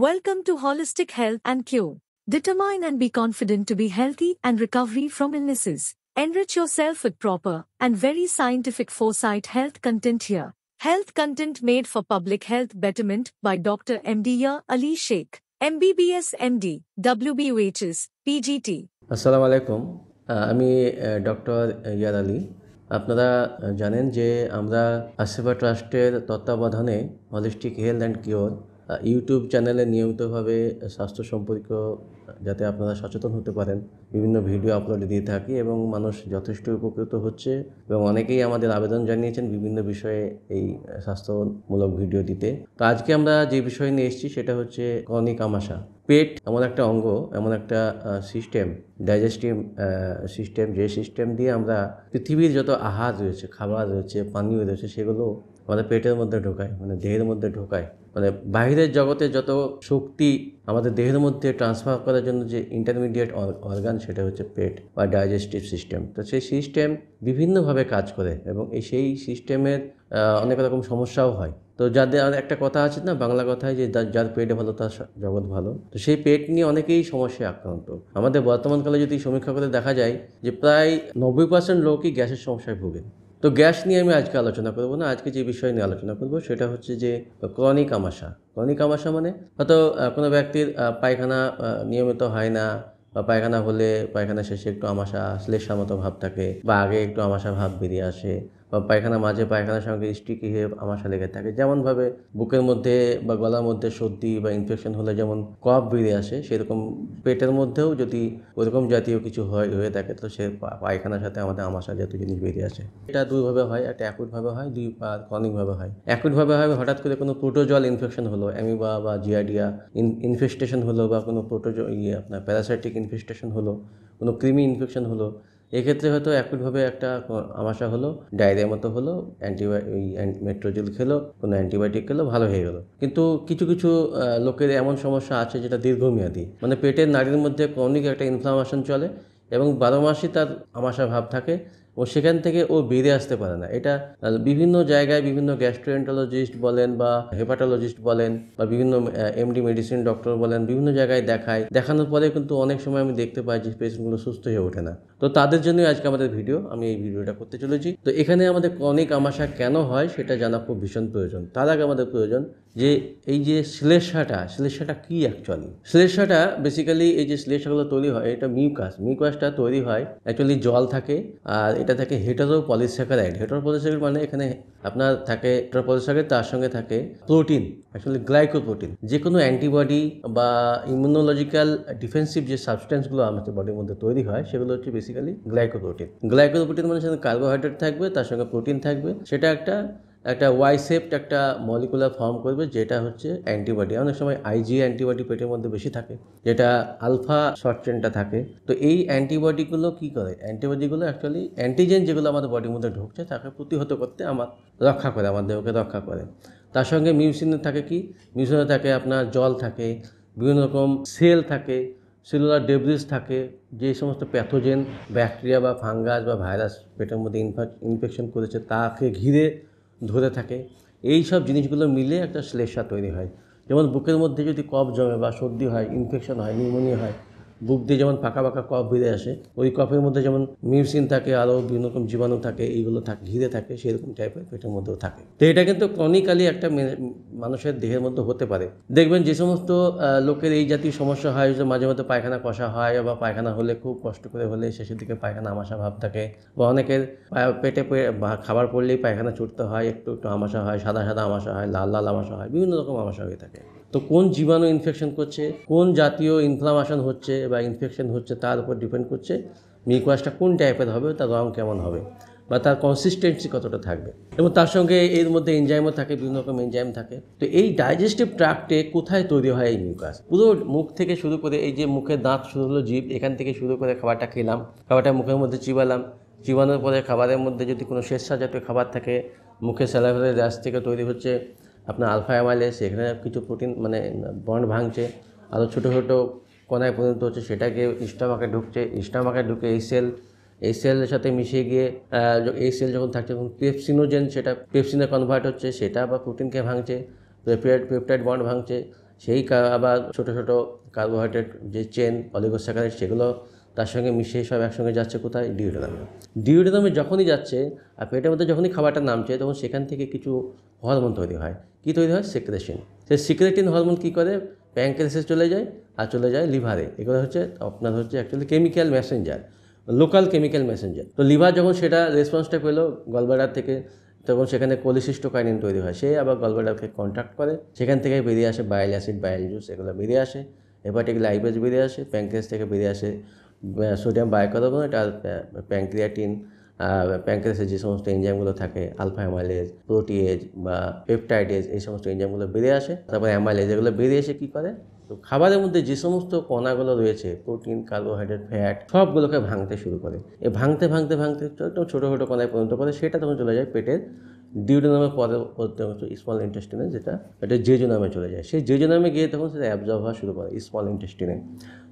Welcome to Holistic Health and Cure. Determine and be confident to be healthy and recovery from illnesses. Enrich yourself with proper and very scientific foresight health content here. Health content made for public health betterment by Dr. MD Ya Ali Sheikh, MBBS MD, WBUHS, PGT. আসসালামু আলাইকুম আমি doctor ইয়ার আলী। আপনারা জানেন যে আমরা আসিফা ট্রাস্টের তত্ত্বাবধানে holistic health and cure YouTube চ্যানেলে নিয়মিতভাবে স্বাস্থ্য সম্পর্কীয় যাতে আপনারা সচেতন হতে পারেন বিভিন্ন ভিডিও আপলোড দিয়ে থাকি এবং মানুষ যথেষ্ট উপকৃত হচ্ছে এবং অনেকেই আমাদের আবেদন জানিয়েছেন বিভিন্ন বিষয়ে এই স্বাস্থ্যমূলক ভিডিও দিতে। তো আজকে আমরা যে বিষয় নিয়ে এসেছি সেটা হচ্ছে ক্রনিক আমাশা। পেট এমন একটা অঙ্গ, এমন একটা সিস্টেম, ডাইজেস্টিভ সিস্টেম, যে সিস্টেম দিয়ে আমরা পৃথিবীর যত আহার রয়েছে, খাবার রয়েছে, পানীয় রয়েছে, সেগুলো আমাদের পেটের মধ্যে ঢোকায়, মানে দেহের মধ্যে ঢোকায়। মানে বাইরের জগতে যত শক্তি আমাদের দেহের মধ্যে ট্রান্সফার করার জন্য যে ইন্টারমিডিয়েট অর্গান, সেটা হচ্ছে পেট বা ডাইজেস্টিভ সিস্টেম। তো সেই সিস্টেম বিভিন্নভাবে কাজ করে এবং সেই সিস্টেমের অনেক রকম সমস্যাও হয়। তো যাদের একটা কথা আছে না, বাংলা কথায়, যে যার পেট ভালো তার জগৎ ভালো। তো সেই পেট নিয়ে অনেকেই সমস্যায় আক্রান্ত। আমাদের বর্তমানকালে যদি সমীক্ষা করে দেখা যায় যে প্রায় 90% লোকই গ্যাসের সমস্যায় ভোগে। তো গ্যাস নিয়ে আমি আজকে আলোচনা করব না। আজকে যে বিষয় নিয়ে আলোচনা করব সেটা হচ্ছে যে ক্রনিক আমাশা। ক্রনিক আমাশা মানে হয়তো কোনো ব্যক্তির পায়খানা নিয়মিত হয় না, বা পায়খানা হলে পায়খানা শেষে একটু আমাশা শ্লেষা মতো ভাব থাকে, বা আগে একটু আমাশা ভাব বেরিয়ে আসে, বা পায়খানা মাঝে পায়খানার সঙ্গে স্টিকি হয়ে আমাশা লেগে থাকে। যেমনভাবে বুকের মধ্যে বা গলার মধ্যে সর্দি বা ইনফেকশন হলে যেমন কফ বেরিয়ে আসে, সেরকম পেটের মধ্যেও যদি ওরকম জাতীয় কিছু হয়ে থাকে, তো সে পায়খানার সাথে আমাদের আমাশা জাতীয় জিনিস বেরিয়ে আসে। এটা দুইভাবে হয়, একটা অ্যাকুটভাবে হয়, আর ক্রনিকভাবে হয়। অ্যাকুটভাবে হয় হঠাৎ করে কোনো প্রোটোজল ইনফেকশন হলো, অ্যামিবা বা জিয়ার্ডিয়া ইনফেস্টেশন হলো, বা কোনো আপনার প্যারাসাইটিক ইনফেস্টেশন হলো, কোনো কৃমি ইনফেকশন হলো। এক্ষেত্রে হয়তো অ্যাকুটভাবে একটা আমাশা হলো, ডায়রিয়া মতো হলো, মেট্রোজেল খেলো, কোনো অ্যান্টিবায়োটিক খেলো, ভালো হয়ে গেলো। কিন্তু কিছু কিছু লোকের এমন সমস্যা আছে যেটা দীর্ঘমেয়াদী, মানে পেটের নাড়ির মধ্যে ক্রনিক একটা ইনফ্লামেশন চলে এবং 12 মাসই তার আমাশা ভাব থাকে ও সেখান থেকে ও বেরিয়ে আসতে পারে না। এটা বিভিন্ন জায়গায় বিভিন্ন গ্যাস্ট্রোএন্টারোলজিস্ট বলেন বা হেপাটোলজিস্ট বলেন বা বিভিন্ন এমডি মেডিসিন ডক্টর বলেন, বিভিন্ন জায়গায় দেখানোর পরে কিন্তু অনেক সময় আমি দেখতে পাই যে পেশেন্টগুলো সুস্থ হয়ে ওঠে না। তো তাদের জন্যই আজকে আমাদের ভিডিও, আমি এই ভিডিওটা করতে চলেছি। তো এখানে আমাদের ক্রনিক আমাশা কেন হয় সেটা জানা খুব ভীষণ প্রয়োজন। তার আগে আমাদের প্রয়োজন যে এই যে শ্লেষাটা কি অ্যাকচুয়ালি। শ্লেষাটা বেসিক্যালি, এই যে শ্লেষাগুলো তৈরি হয়, এটা মিউকাসটা তৈরি হয় অ্যাকচুয়ালি জল থাকে, আর এটা থাকে হেটারোপলিস্যাকারাইড। হেটারোপলিস্যাকারাইড মানে এখানে আপনার থাকে হেটারোপলিস্যাকারাইড, তার সঙ্গে থাকে প্রোটিন, অ্যাকচুয়ালি গ্লাইকোপ্রোটিন। যে কোনো অ্যান্টিবডি বা ইমিউনোলজিক্যাল ডিফেন্সিভ যে সাবস্টেন্সগুলো আমাদের বডির মধ্যে তৈরি হয়, সেগুলো হচ্ছে বেসিক্যালি গ্লাইকোপ্রোটিন মানে সেখানে কার্বোহাইড্রেট থাকবে, তার সঙ্গে প্রোটিন থাকবে। সেটা একটা ওয়াই শেপড একটা মলিকুলার ফর্ম করবে, যেটা হচ্ছে অ্যান্টিবডি। অনেক সময় আইজি অ্যান্টিবডি পেটের মধ্যে বেশি থাকে, যেটা আলফা শর্ট চেনটা থাকে। তো এই অ্যান্টিবডিগুলো কী করে? অ্যান্টিবডিগুলো অ্যাকচুয়ালি অ্যান্টিজেন যেগুলো আমাদের বডির মধ্যে ঢুকছে তাকে প্রতিহত করতে রক্ষা করে, আমার দেহকে রক্ষা করে। তার সঙ্গে মিউসিনে থাকে কি? মিউসিনে থাকে আপনার জল থাকে, বিভিন্ন রকম সেল থাকে, সেলুলার ডেব্রিস থাকে, যে সমস্ত প্যাথোজেন ব্যাকটেরিয়া বা ফাঙ্গাস বা ভাইরাস পেটের মধ্যে ইনফেকশন করেছে তাকে ঘিরে ধরে থাকে। এই সব জিনিসগুলো মিলে একটা শ্লেষা তৈরি হয়। যেমন বুকের মধ্যে যদি কফ জমে বা সর্দি হয়, ইনফেকশন হয়, নিউমোনিয়া হয়, বুক দিয়ে যেমন ফাঁকা কফ বেরিয়ে আসে, ওই কফের মধ্যে যেমন মিউসিন থাকে, আরও বিভিন্ন রকম জীবাণু থাকে, এইগুলো ঘিরে থাকে, সেরকম টাইপের পেটের মধ্যেও থাকে। তো এটা কিন্তু ক্রনিক্যালি একটা মানুষের দেহের মধ্যে হতে পারে। দেখবেন যে সমস্ত লোকের এই জাতীয় সমস্যা হয়, যে মাঝে মধ্যে পায়খানা কষা হয়, বা পায়খানা হলে খুব কষ্ট করে হলে শেষের দিকে পায়খানা আমাশা ভাব থাকে, বা অনেকের পেটে খাবার পড়লেই পায়খানা ছুটতে হয়, একটু আমাশা হয়, সাদা আমাশা হয়, লাল আমাশা হয়, বিভিন্ন রকম আমাশা হয়ে থাকে। তো কোন জীবাণু ইনফেকশন করছে, কোন জাতীয় ইনফ্লামেশন হচ্ছে বা ইনফেকশন হচ্ছে, তার উপর ডিপেন্ড করছে মিউকাসটা কোন টাইপের হবে, তার রং কেমন হবে, বা তার কনসিস্টেন্সি কতটা থাকবে। এবং তার সঙ্গে এর মধ্যে এনজাইমও থাকে, বিভিন্ন রকম এনজাইম থাকে। তো এই ডাইজেস্টিভ ট্র্যাক্টে কোথায় তৈরি হয় এই মিউকাস? পুরো মুখ থেকে শুরু করে, এই যে মুখের দাঁত শুরু হলো, জিভ, এখান থেকে শুরু করে খাবারটা খেলাম, খাবারটা মুখের মধ্যে চিবানোর পরে খাবারের মধ্যে যদি কোনো শেষা জাতীয় খাবার থাকে, মুখে স্যালাইভারি র্যাশ থেকে তৈরি হচ্ছে আপনার আলফা অ্যামাইলেজ, এখানে কিছু প্রোটিন মানে বন্ড ভাঙছে, আরও ছোটো ছোটো কণায় পরিণত হচ্ছে, সেটাকে স্টোমাকে ঢুকছে, স্টোমাকে ঢুকে এই সেলের সাথে মিশিয়ে গিয়ে এই সেল যখন থাকছে তখন পেপসিনোজেন, সেটা পেপসিনে কনভার্ট হচ্ছে, সেটা বা প্রোটিনকে ভাঙছে, পেপটাইড বন্ড ভাঙছে, সেই আবার ছোটো ছোটো কার্বোহাইড্রেট যে চেন অলিগোস্যাকারাইড সেগুলো তার সঙ্গে মিশিয়ে সব একসঙ্গে যাচ্ছে কোথায়, ডিউডেনামে। ডিউডেনামে যখনই যাচ্ছে আর পেটের মধ্যে যখনই খাবারটা নামছে তখন সেখান থেকে কিছু হরমোন তৈরি হয়। কী তৈরি হয়? সিক্রেশন। সেই সিক্রেটিন হরমোন কী করে? প্যানক্রিয়াসে চলে যায় আর চলে যায় লিভারে। এগুলো হচ্ছে আপনার হচ্ছে actually chemical Messenger, local chemical Messenger. তো লিভার যখন সেটা রেসপন্সটা পেলো গলব্লাডার থেকে, তখন সেখানে কোলিসিস্টোকাইনিন তৈরি হয়, সে আবার গলব্লাডারকে কন্ট্যাক্ট করে, সেখান থেকে বেরিয়ে আসে বাইল অ্যাসিড, বাইল জুস, এগুলো বেরিয়ে আসে। হেপাটিক লাইপেজ বেরিয়ে আসে, প্যানক্রিয়াস থেকে বেরিয়ে আসে সোডিয়াম বাইকার্বনেট আর প্যানক্রিয়াটিন, প্যানক্রিয়াসের যে সমস্ত এনজাইমগুলো থাকে, আলফা অ্যামাইলেজ, প্রোটিয়েজ বা পেপটাইডেজ, এই সমস্ত এনজাইমগুলো বেরিয়ে আসে। তারপরে অ্যামাইলেজ, এগুলো বেরিয়ে এসে কী করে? তো খাবারের মধ্যে যে সমস্ত কণাগুলো রয়েছে, প্রোটিন, কার্বোহাইড্রেট, ফ্যাট, সবগুলোকে ভাঙতে শুরু করে। এই ভাঙতে ভাঙতে ভাঙতে ছোটো ছোটো কণায় পরিণত করে, সেটা তখন চলে যায় পেটের ডিউডেনামের পরবর্তী স্মল ইন্টেস্টিনে, যেটা এটা জেজুনামে চলে যায়। সেই জেজুনামে গিয়ে তখন সেটা অ্যাবজর্ব হওয়া শুরু করে স্মল ইন্টেস্টিনে।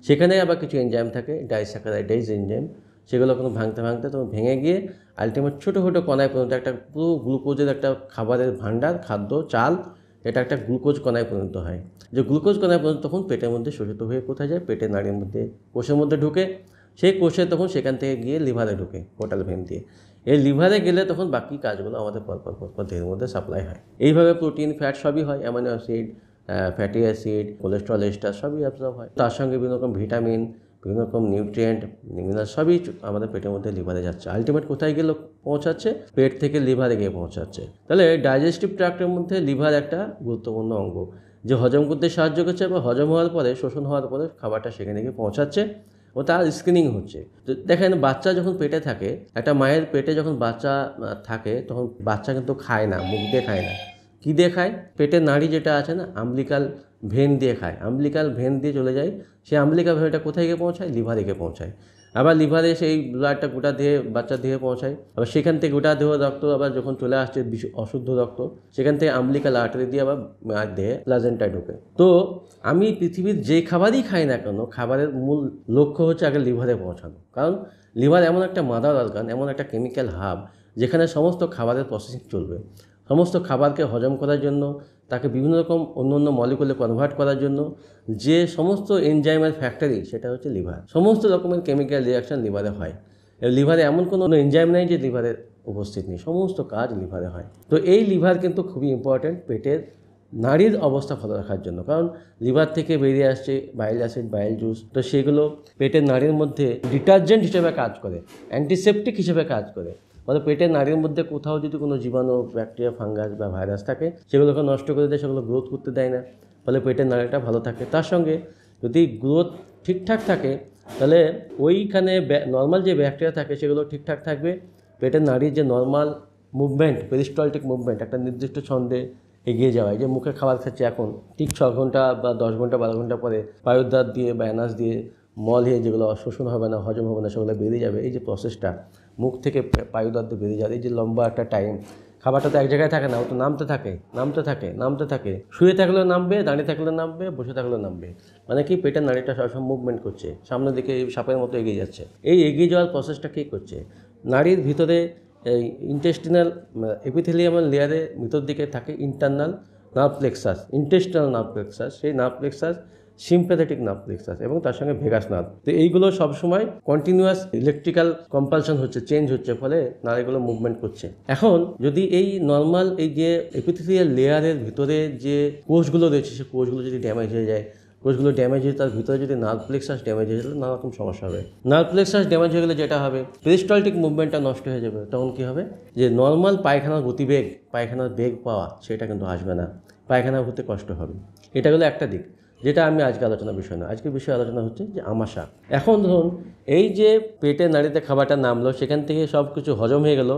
সেখানে আবার কিছু এনজাইম থাকে, ডাইস্যাকারাইডেজ এনজাইম, সেগুলো কোনো ভাঙতে ভাঙতে তখন ভেঙে গিয়ে আলটিমেট ছোটো ছোটো কণায় পরিণত একটা পুরো গ্লুকোজের একটা খাবারের ভাণ্ডার, খাদ্য, চাল, এটা একটা গ্লুকোজ কণায় পরিণত হয়। যে গ্লুকোজ কণায় পরিণত তখন পেটের মধ্যে শোষিত হয়ে কোথায় যায়? পেটের নাড়ির মধ্যে, কোষের মধ্যে ঢুকে, সেই কোষে তখন সেখান থেকে গিয়ে লিভারে ঢুকে পোর্টাল ভেন দিয়ে। এই লিভারে গেলে তখন বাকি কাজগুলো আমাদের পরপর দেহের মধ্যে সাপ্লাই হয়। এইভাবে প্রোটিন, ফ্যাট সবই হয়, amino acid, fatty acid, cholesterol, ester সবই অ্যাবজর্ব হয়। তার সঙ্গে বিভিন্ন রকম ভিটামিন, বিভিন্ন রকম নিউট্রিয়েন্ট, মিনারেল সবই আমাদের পেটের মধ্যে লিভারে যাচ্ছে। আলটিমেট কোথায় গেলে পৌঁছাচ্ছে? পেট থেকে লিভারে গিয়ে পৌঁছাচ্ছে। তাহলে ডাইজেস্টিভ ট্র্যাক্টের মধ্যে লিভার একটা গুরুত্বপূর্ণ অঙ্গ, যে হজম করতে সাহায্য করছে, বা হজম হওয়ার পরে, শোষণ হওয়ার পরে খাবারটা সেখানে গিয়ে পৌঁছাচ্ছে ও তার স্ক্রিনিং হচ্ছে। তো দেখেন, বাচ্চা যখন পেটে থাকে, একটা মায়ের পেটে যখন বাচ্চা থাকে, তখন বাচ্চা কিন্তু খায় না, মুখ দিয়ে খায় না। কী দিয়ে খায়? পেটের নাড়ি যেটা আছে না, আম্বিলিকাল ভেন দিয়ে খায়। আম্বিলিকাল ভেন দিয়ে চলে যায়, সেই আম্বিলিকাল ভেনটা কোথায় গিয়ে পৌঁছায়? লিভারে গিয়ে পৌঁছায়। আবার লিভারে সেই ব্লাডটা গোটা দেহে, বাচ্চার দেহে পৌঁছায়। আবার সেখান থেকে গোটা দেহ রক্ত আবার যখন চলে আসছে অশুদ্ধ রক্ত, সেখান থেকে আম্বিলিকাল আর্টারি দিয়ে আবার মায়ের দেহে প্লাজেন্টায় ঢোকে। তো আমি পৃথিবীর যে খাবারই খাই না কেন, খাবারের মূল লক্ষ্য হচ্ছে আগে লিভারে পৌঁছানো। কারণ লিভার এমন একটা মাদার অর্গান, এমন একটা কেমিক্যাল হাব, যেখানে সমস্ত খাবারের প্রসেসিং চলবে। সমস্ত খাবারকে হজম করার জন্য, তাকে বিভিন্ন রকম অন্য অন্য মলিকুলে কনভার্ট করার জন্য যে সমস্ত এনজাইমের ফ্যাক্টরি, সেটা হচ্ছে লিভার। সমস্ত রকমের কেমিক্যাল রিয়াকশান লিভারে হয়। লিভারে এমন কোনো এনজাইম নেই যে লিভারের উপস্থিত নেই, সমস্ত কাজ লিভারে হয়। তো এই লিভার কিন্তু খুবই ইম্পর্ট্যান্ট পেটের নাড়ির অবস্থা ভালো রাখার জন্য। কারণ লিভার থেকে বেরিয়ে আসছে বাইল অ্যাসিড, বাইল জুস, তো সেগুলো পেটের নাড়ির মধ্যে ডিটারজেন্ট হিসেবে কাজ করে, অ্যান্টিসেপটিক হিসেবে কাজ করে। মানে পেটের নাড়ির মধ্যে কোথাও যদি কোনো জীবাণু, ব্যাকটেরিয়া, ফাঙ্গাস বা ভাইরাস থাকে, সেগুলোকে নষ্ট করে দেয়, সেগুলো গ্রোথ করতে দেয় না, ফলে পেটের নাড়িটা ভালো থাকে। তার সঙ্গে যদি গ্রোথ ঠিকঠাক থাকে, তাহলে ওইখানে নর্মাল যে ব্যাকটেরিয়া থাকে সেগুলো ঠিকঠাক থাকবে। পেটের নাড়ির যে নর্মাল মুভমেন্ট, পেরিস্টালটিক মুভমেন্ট, একটা নির্দিষ্ট ছন্দে এগিয়ে যাওয়ায়, যে মুখে খাবার খাচ্ছে এখন, ঠিক 6 ঘন্টা বা 10 ঘন্টা 12 ঘন্টা পরে পায়োদ্বার দিয়ে বা অ্যানাস দিয়ে মল হয়ে যেগুলো শোষণ হবে না, হজম হবে না, সেগুলো বেরিয়ে যাবে। এই যে প্রসেসটা, মুখ থেকে পায়োদ্বার দিয়ে বেরিয়ে যাবে, এই যে লম্বা একটা টাইম, খাবারটা তো এক জায়গায় থাকে না, ও তো নামতে থাকে। শুয়ে থাকলেও নামবে, দাঁড়িয়ে থাকলেও নামবে, বসে থাকলেও নামবে। মানে কি, পেটের নাড়িটা সবসময় মুভমেন্ট করছে, সামনের দিকে সাপের মতো এগিয়ে যাচ্ছে। এই এগিয়ে যাওয়ার প্রসেসটা কী করছে? নাড়ির ভিতরে এই ইন্টেস্টিনাল এপিথেলিয়ামের লেয়ারের ভিতর দিকে থাকে internal nerve plexus, intestinal nerve plexus, সেই nerve plexus sympathetic nerve plexus এবং তার সঙ্গে ভেগাস নার্ভ। তো এইগুলো সবসময় কন্টিনিউয়াস ইলেকট্রিক্যাল কম্পালশন হচ্ছে, চেঞ্জ হচ্ছে, ফলে নাড়িগুলো মুভমেন্ট করছে। এখন যদি এই নর্মাল এই যে এপিথেলিয়াল লেয়ারের ভিতরে যে কোষগুলো রয়েছে, সেই কোষগুলো যদি ড্যামেজ হয়ে যায়, কোষগুলো ড্যামেজ হয়ে তার ভিতরে যদি নার্ভ প্লেক্সাস ড্যামেজ হয়ে গেলে নানা রকম সমস্যা হবে। নার্ভ প্লেক্সাস ড্যামেজ হয়ে গেলে যেটা হবে, পেরিস্টালটিক মুভমেন্টটা নষ্ট হয়ে যাবে। তখন কী হবে? যে নর্মাল পায়খানার গতিবেগ, পায়খানার বেগ পাওয়া, সেটা কিন্তু আসবে না, পায়খানা হতে কষ্ট হবে। এটা হলো একটা দিক, যেটা আমি আজকে আলোচনার বিষয় না। আজকের বিষয়ে আলোচনা হচ্ছে যে আমাশা। এখন ধরুন, এই যে পেটের নাড়িতে খাবারটা নামলো, সেখান থেকে সব কিছু হজম হয়ে গেল,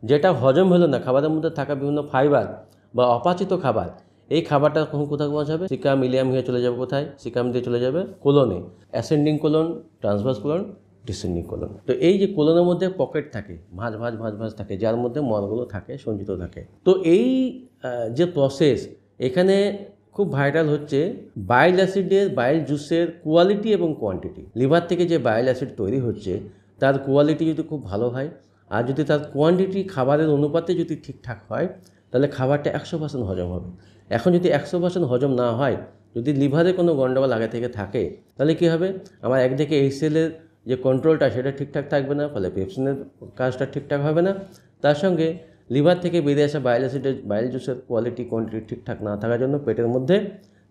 যেটা হজম হলো না, খাবারের মধ্যে থাকা বিভিন্ন ফাইবার বা অপাচিত খাবার, এই খাবারটা কখন কোথায় পৌঁছাবে? সিকাম ইলিয়াম হয়ে চলে যাবে কোথায়? সিকাম দিয়ে চলে যাবে কোলনে, ascending colon, transverse colon, descending colon. তো এই যে কোলনের মধ্যে পকেট থাকে, ভাঁজ থাকে, যার মধ্যে মলগুলো থাকে, সঞ্চিত থাকে। তো এই যে প্রসেস, এখানে খুব ভাইটাল হচ্ছে বাইল অ্যাসিডের, বাইল জুসের কোয়ালিটি এবং কোয়ান্টিটি। লিভার থেকে যে বাইল অ্যাসিড তৈরি হচ্ছে, তার কোয়ালিটি যদি খুব ভালো হয়, আর যদি তার কোয়ান্টিটি খাবারের অনুপাতে যদি ঠিকঠাক হয়, তাহলে খাবারটা 100% হজম হবে। এখন যদি 100% হজম না হয়, যদি লিভারে কোনো গন্ডগোল আগে থেকে থাকে তাহলে কী হবে, আমার একদিকে এইচসিএলের যে কন্ট্রোলটা সেটা ঠিকঠাক থাকবে না, ফলে পেপসিনের কাজটা ঠিকঠাক হবে না। তার সঙ্গে লিভার থেকে বেরিয়ে আসা বাইল জুসের কোয়ালিটি কোয়ান্টিটি ঠিকঠাক না থাকার জন্য পেটের মধ্যে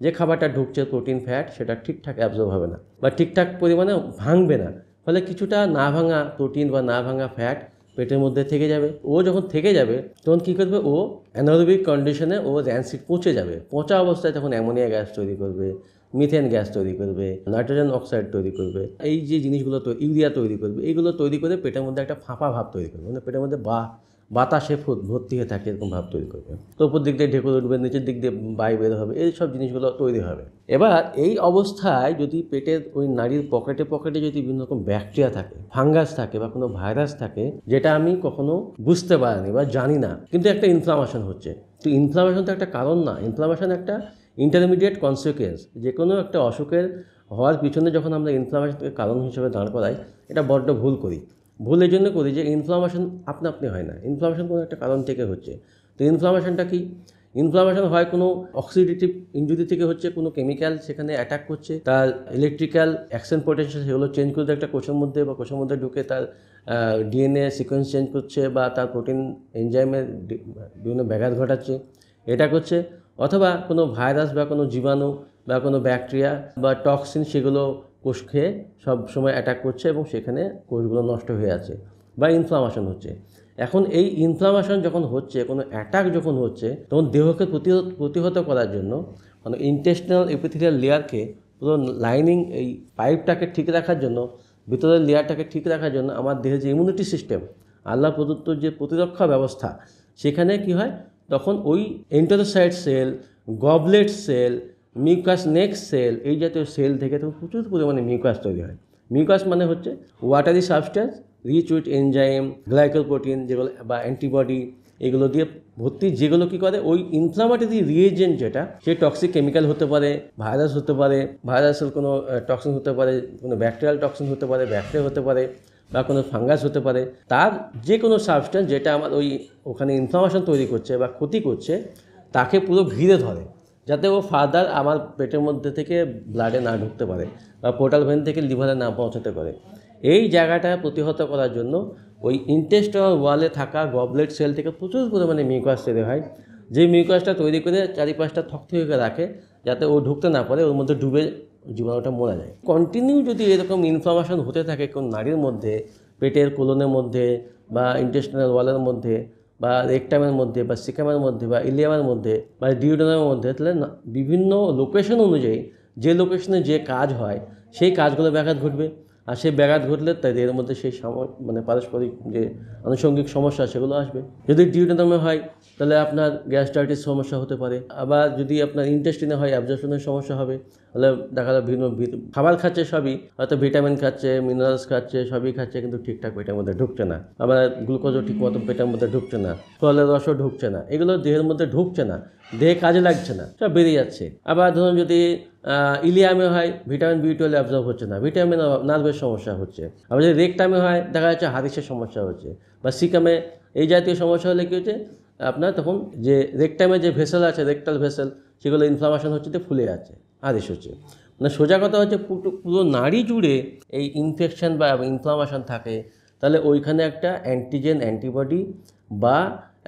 যে খাবারটা ঢুকছে প্রোটিন ফ্যাট সেটা ঠিকঠাক অ্যাবজর্ব হবে না বা ঠিকঠাক পরিমাণে ভাঙবে না, ফলে কিছুটা না ভাঙা প্রোটিন বা না ভাঙা ফ্যাট পেটের মধ্যে থেকে যাবে। ও যখন থেকে যাবে তখন কী করবে, ও অ্যানারোবিক কন্ডিশনে ও র্যানসিড পচে যাবে। পচা অবস্থায় তখন অ্যামোনিয়া গ্যাস তৈরি করবে, মিথেন গ্যাস তৈরি করবে, নাইট্রোজেন অক্সাইড তৈরি করবে, এই যে জিনিসগুলো ইউরিয়া তৈরি করবে, এইগুলো তৈরি করে পেটের মধ্যে একটা ফাঁপা ভাব তৈরি করবে, মানে পেটের মধ্যে বাতাসে ভর্তি হয়ে থাকে এরকম ভাব তৈরি করবে। তো উপর দিক দিয়ে ঢেকুর উঠবে, নিচের দিক দিয়ে বায়ু বের হবে, এই সব জিনিসগুলো তৈরি হবে। এবার এই অবস্থায় যদি পেটের ওই নাড়ির পকেটে যদি বিভিন্ন রকম ব্যাকটেরিয়া থাকে, ফাঙ্গাস থাকে বা কোনো ভাইরাস থাকে, যেটা আমি কখনো বুঝতে পারিনি বা জানি না, কিন্তু একটা ইনফ্লামেশন হচ্ছে। তো ইনফ্লামেশন তো একটা কারণ না, ইনফ্লামেশন একটা ইন্টারমিডিয়েট কনসিকুয়েন্স। যে কোনো একটা অসুখের হওয়ার পিছনে যখন আমরা ইনফ্লামেশনকে কারণ হিসেবে দাঁড় করাই, এটা বড্ড ভুল করি। ভুল এই জন্য করি যে ইনফ্লামেশন আপনি হয় না, ইনফ্লামেশন কোনো একটা কারণ থেকে হচ্ছে। তো ইনফ্লামেশনটা কি? ইনফ্লামেশন হয় কোনো অক্সিডেটিভ ইনজুরি থেকে হচ্ছে, কোনো কেমিক্যাল সেখানে অ্যাটাক করছে, তার ইলেকট্রিক্যাল অ্যাকশন পোটেনশিয়াল সেগুলো চেঞ্জ করতে একটা কোষের মধ্যে বা কোষের মধ্যে ঢুকে তার ডিএনএ সিকোয়েন্স চেঞ্জ করছে বা তার প্রোটিন এনজাইমের বিভিন্ন ব্যাঘাত ঘটাচ্ছে, এটা করছে। অথবা কোনো ভাইরাস বা কোনো জীবাণু বা কোনো ব্যাকটেরিয়া বা টক্সিন সেগুলো কোষ খেয়ে সব সময় অ্যাটাক করছে এবং সেখানে কোষগুলো নষ্ট হয়ে আছে বা ইনফ্লামেশন হচ্ছে। এখন এই ইনফ্লামেশন যখন হচ্ছে, কোনো অ্যাটাক যখন হচ্ছে, তখন দেহকে প্রতিহত করার জন্য মানে ইন্টেস্টিনাল এপিথেলিয়াল লেয়ারকে পুরো লাইনিং এই পাইপটাকে ঠিক রাখার জন্য, ভিতরের লেয়ারটাকে ঠিক রাখার জন্য আমার দেহের যে ইমিউনিটি সিস্টেম, আল্লাহ প্রদত্ত যে প্রতিরক্ষা ব্যবস্থা, সেখানে কি হয়, তখন ওই enterocyte cell, goblet cell, mucous necks cell, এই জাতীয় সেল থেকে তখন প্রচুর পরিমাণে মিউকাস তৈরি হয়। মিউকাস মানে হচ্ছে watery substance rich with enzyme, glycoprotein যেগুলো বা অ্যান্টিবডি, এগুলো দিয়ে ভর্তি, যেগুলো কী করে ওই ইনফ্লামেটরি রিয়েজেন্ট যেটা, সে টক্সিক কেমিক্যাল হতে পারে, ভাইরাস হতে পারে, ভাইরাসের কোনো টক্সিন হতে পারে, কোনো ব্যাকটেরিয়াল টক্সিন হতে পারে, ব্যাকটেরিয়া হতে পারে বা কোনো ফাঙ্গাস হতে পারে, তার যে কোনো সাবস্ট্যান্স যেটা আমার ওই ওখানে ইনফ্লামেশন তৈরি করছে বা ক্ষতি করছে, তাকে পুরো ঘিরে ধরে, যাতে ও ফার্দার আমার পেটের মধ্যে থেকে ব্লাডে না ঢুকতে পারে বা পোর্টাল ভেন থেকে লিভারে না পৌঁছাতে পারে। এই জায়গাটা প্রতিহত করার জন্য ওই ইন্টেস্টাইনাল ওয়ালে থাকা গবলেট সেল থেকে প্রচুর পরিমাণে মিউকাস তৈরি হয়, যে মিউকাসটা তৈরি করে চারিপাশটা থকথকে রাখে, যাতে ও ঢুকতে না পারে, ওর মধ্যে ডুবে জীবাণুটা মরে যায়। কন্টিনিউ যদি এরকম ইনফ্লামেশন হতে থাকে কোন নাড়ির মধ্যে, পেটের কোলনের মধ্যে বা ইন্টেস্টিনাল ওয়ালের মধ্যে বা রেকটামের মধ্যে বা সিকামের মধ্যে বা ইলিয়ামের মধ্যে বা ডিওডেনামের মধ্যে, তাহলে বিভিন্ন লোকেশন অনুযায়ী যে লোকেশনে যে কাজ হয় সেই কাজগুলো ব্যাঘাত ঘটবে। আর সেই ব্যাঘাত ঘটলে এর মধ্যে সেই মানে পারস্পরিক যে আনুষঙ্গিক সমস্যা সেগুলো আসবে। যদি ডিওডেনামে হয় তাহলে আপনার গ্যাস্ট্রাইটিস সমস্যা হতে পারে, আবার যদি আপনার ইন্টেস্টিনে হয় অ্যাবজর্পশনের সমস্যা হবে। তাহলে দেখা যায় বিভিন্ন খাবার খাচ্ছে, সবই হয়তো ভিটামিন খাচ্ছে, মিনারেলস খাচ্ছে, সবই খাচ্ছে, কিন্তু ঠিকঠাক পেটের মধ্যে ঢুকছে না। আবার গ্লুকোজও ঠিক মতো পেটের মধ্যে ঢুকছে না, ফলের রসও ঢুকছে না, এগুলো দেহের মধ্যে ঢুকছে না, দেহে কাজে লাগছে না, সব বেরিয়ে যাচ্ছে। আবার ধরুন যদি ইলিয়ামে হয়, ভিটামিন B12 অ্যাবজর্ব হচ্ছে না, ভিটামিন নার্ভের সমস্যা হচ্ছে। আবার যদি রেকটামে হয় দেখা যাচ্ছে হাদিসের সমস্যা হচ্ছে, বা সিকামে এই জাতীয় সমস্যা হলে কী হচ্ছে, আপনার তখন যে রেকটামে যে ভেসেল আছে, রেকটাল ভেসেল, সেগুলো ইনফ্লামেশন হচ্ছে, ফুলে যাচ্ছে, হাদিস হচ্ছে। মানে সোজা কথা হচ্ছে পুরো নাড়ি জুড়ে এই ইনফেকশন বা ইনফ্লামেশন থাকে, তাহলে ওইখানে একটা অ্যান্টিজেন অ্যান্টিবডি বা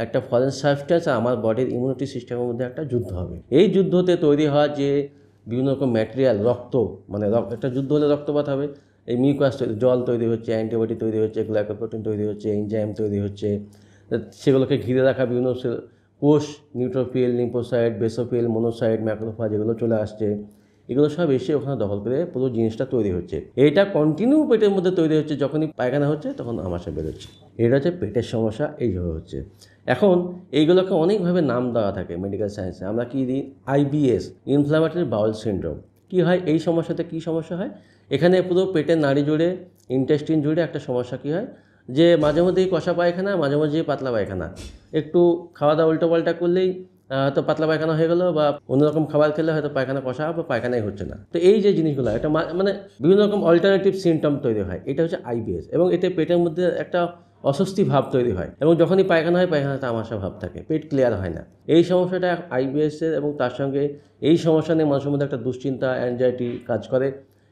একটা ফরেন সাবস্ট্যান্স আমার বডির ইমিউনিটি সিস্টেমের মধ্যে একটা যুদ্ধ হবে। এই যুদ্ধতে তৈরি হওয়া যে বিভিন্ন রকম ম্যাটেরিয়াল, রক্ত, মানে একটা যুদ্ধ হলে রক্তপাত হবে, এই মিউকাস জল তৈরি হচ্ছে, অ্যান্টিবডি তৈরি হচ্ছে, গ্লাইকোপ্রোটিন তৈরি হচ্ছে, এনজাইম তৈরি হচ্ছে, সেগুলোকে ঘিরে রাখা বিভিন্ন কোষ, neutrophil, lymphocyte, basophil, monocyte, macrophage, এগুলো চলে আসছে, এগুলো সব এসে ওখানে দখল করে পুরো জিনিসটা তৈরি হচ্ছে। এইটা কন্টিনিউ পেটের মধ্যে তৈরি হচ্ছে, যখনই পায়খানা হচ্ছে তখন আমাশা বেরোচ্ছে। এটা হচ্ছে পেটের সমস্যা, এইভাবে হচ্ছে। এখন এইগুলোকে অনেকভাবে নাম দেওয়া থাকে মেডিকেল সায়েন্সে। আমরা কি দিই? IBS, ইনফ্ল্যামেটরি বাউল সিনড্রোম। কী হয় এই সমস্যাতে? কী সমস্যা হয়? এখানে পুরো পেটের নাড়ি জুড়ে, ইন্টেস্টিন জুড়ে একটা সমস্যা কী হয়, যে মাঝে মধ্যেই কষা পায়খানা, মাঝে মাঝে পাতলা পায়খানা, একটু খাওয়া দাওয়া উল্টোপাল্টা করলেই হয়তো পাতলা পায়খানা হয়ে গেলো, বা অন্যরকম খাবার খেলে হয়তো পায়খানা কষা বা পায়খানাই হচ্ছে না। তো এই যে জিনিসগুলো, এটা মানে বিভিন্ন রকম অল্টারনেটিভ সিমটম তৈরি হয়, এটা হচ্ছে IBS। এবং এতে পেটের মধ্যে একটা অস্বস্তি ভাব তৈরি হয় এবং যখনই পায়খানা হয় পায়খানাতে তামাশা ভাব থাকে, পেট ক্লিয়ার হয় না। এই সমস্যাটা আইবিএসের এবং তার সঙ্গে এই সমস্যা নিয়ে মানুষের মধ্যে একটা দুশ্চিন্তা, অ্যাংজাইটি কাজ করে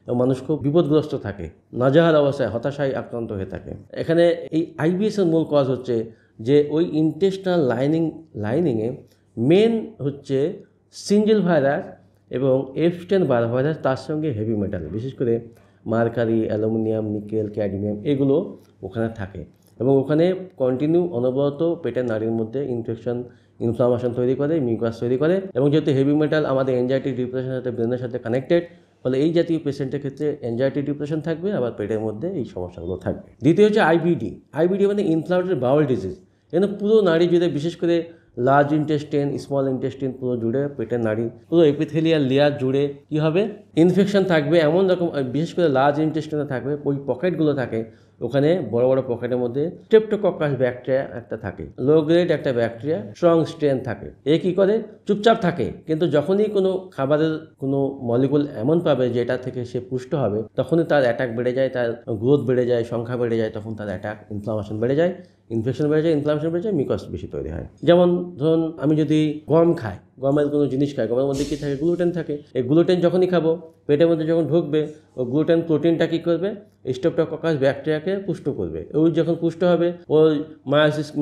এবং মানুষ খুব বিপদগ্রস্ত থাকে, নাজেহাল অবস্থায়, হতাশায় আক্রান্ত হয়ে থাকে। এখানে এই আইবিএসের মূল কজ হচ্ছে যে ওই ইন্টেস্টিনাল লাইনিংয়ে মেন হচ্ছে সিঞ্জিল ভাইরাস এবং এফস্টেন বার ভাইরাস, তার সঙ্গে হেভি মেটাল, বিশেষ করে মার্কারি, অ্যালুমিনিয়াম, নিকেল, ক্যাডমিয়াম এগুলো ওখানে থাকে এবং ওখানে কন্টিনিউ অনবরত পেটের নাড়ির মধ্যে ইনফ্লামেশন তৈরি করে, মিউকাস তৈরি করে এবং যেহেতু হেভি মেটাল আমাদের এনজাইটি, ডিপ্রেশনের সাথে, ব্রেনের সাথে কানেক্টেড, ফলে এই জাতীয় পেশেন্টের ক্ষেত্রে এনজাইটি, ডিপ্রেশন থাকবে, আবার পেটের মধ্যে এই সমস্যাগুলো থাকবে। দ্বিতীয় হচ্ছে আইবিডি মানে ইনফ্লামেটরি বাউল ডিজিজ। এখানে পুরো নাড়ি জুড়ে, বিশেষ করে লার্জ ইন্টেস্টিন, স্মল ইন্টেস্টিন পুরো জুড়ে, পেটের নাড়ি পুরো এপিথেলিয়াল লেয়ার জুড়ে কী হবে, ইনফেকশন থাকবে। এমন রকম বিশেষ করে লার্জ ইন্টেস্টিনে থাকবে, ওই পকেটগুলো থাকে, ওখানে বড় বড় পকেটের মধ্যে স্ট্রেপ্টোকক্কাস ব্যাকটেরিয়া একটা থাকে, লো গ্রেড একটা ব্যাকটেরিয়া, স্ট্রং স্ট্রেন থাকে। এ কী করে, চুপচাপ থাকে, কিন্তু যখনই কোনো খাবারের কোনো মলিকুল এমন পাবে যেটা থেকে সে পুষ্ট হবে, তখনই তার অ্যাটাক বেড়ে যায়, তার গ্রোথ বেড়ে যায়, সংখ্যা বেড়ে যায়, তখন তার অ্যাটাক, ইনফ্লামেশন বেড়ে যায়, ইনফেকশন বেড়ে যায়, ইনফ্লামেশন বেড়ে যায়, মিউকাস বেশি তৈরি হয়। যেমন ধরুন আমি যদি গম খাই, গমের কোনো জিনিস খাই, গমের মধ্যে কী থাকে, গ্লুটেন থাকে। এই গ্লুটেন যখনই খাবো, পেটের মধ্যে যখন ঢুকবে, ও গ্লুটেন প্রোটিনটা কী করবে, স্ট্রেপ্টোকক্কাস ব্যাকটেরিয়াকে পুষ্ট করবে। ওই যখন পুষ্ট হবে, ওই